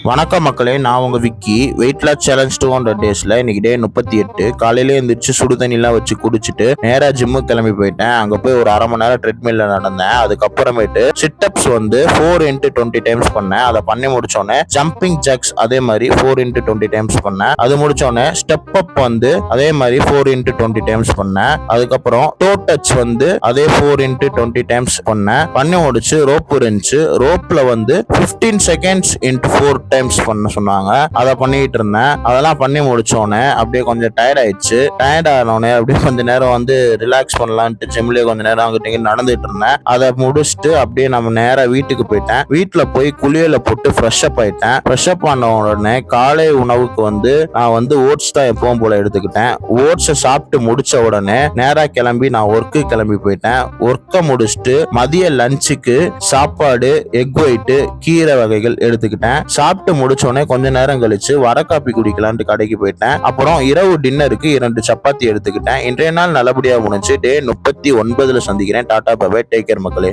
வணக்கம் மக்களே, நான் உங்க விக்கி. வெயிட் லாஸ் சேலஞ்ச் 200 டேஸ்ல இன்னைக்கு டே 38. காலையில எழுந்திரிச்சு சுடு தண்ணிலாம் வச்சு குடிச்சிட்டு நேரா ஜிம்முக்கு கிளம்பி போயிட்டேன். அங்க போய் ஒரு அரை மணி நேரம் ட்ரெட்மில்ல நடந்தேன். அதுக்கப்புறமேட்டு சிட்டப்ஸ் 4x20 டைம்ஸ் பண்ணேன். அதை பண்ணி முடிச்சோடனே ஜம்பிங் ஜாக்ஸ் அதே மாதிரி 4x20 டைம்ஸ் பண்ணேன். அது முடிச்சோடனே ஸ்டெப் அப் அதே மாதிரி 4x20 டைம்ஸ் பண்ணேன். அதுக்கப்புறம் டோ டச் அதே 4x20 டைம்ஸ் பண்ணேன். பண்ணி முடிச்சு ரோப் இருந்துச்சு. ரோப்ல 15 செகண்ட்ஸ் இன்ட்டு 4 டைம்ஸ் பண்ண சொன்னாங்க. அதை பண்ணிட்டு இருந்தேன். அதெல்லாம் பண்ணி முடிச்சோடனே அப்படியே கொஞ்சம் டயர்ட் ஆயிடுச்சு. டயர்ட் ஆனோடனே அப்படியே கொஞ்ச நேரம் ரிலாக்ஸ் பண்ணலான்ட்டு ஜிம்லயே கொஞ்ச நேரம் அங்கிட்ட நடந்துட்டு இருந்தேன். அதை முடிச்சுட்டு அப்படியே நம்ம நேரா வீட்டுக்கு போயிட்டேன். வீட்டுல போய் குளியல போட்டு ஃப்ரெஷ் அப் ஆயிட்டேன். ஃப்ரெஷ் அப் ஆன உடனே காலை உணவுக்கு நான் ஓட்ஸ் தான் எப்பவும் போல எடுத்துக்கிட்டேன். ஓட்ஸை சாப்பிட்டு முடிச்ச உடனே நேரா கிளம்பி நான் ஒர்க்கு கிளம்பி போயிட்டேன். ஒர்க்கை முடிச்சுட்டு மதிய லஞ்சுக்கு சாப்பாடு, எக் ஒயிட், கீரை வகைகள் எடுத்துக்கிட்டேன். சாப்பிட்டு முடிச்சோடனே கொஞ்ச நேரம் கழிச்சு வர காப்பி குடிக்கலான்ட்டு கடைக்கு போயிட்டேன். அப்புறம் இரவு டின்னருக்கு 2 சப்பாத்தி எடுத்துக்கிட்டேன். இன்றைய நாள் நல்லபடியா முடிஞ்சு. டே 39 சந்திக்கிறேன். டாடா பை பை. டேக் கேர் மக்களே.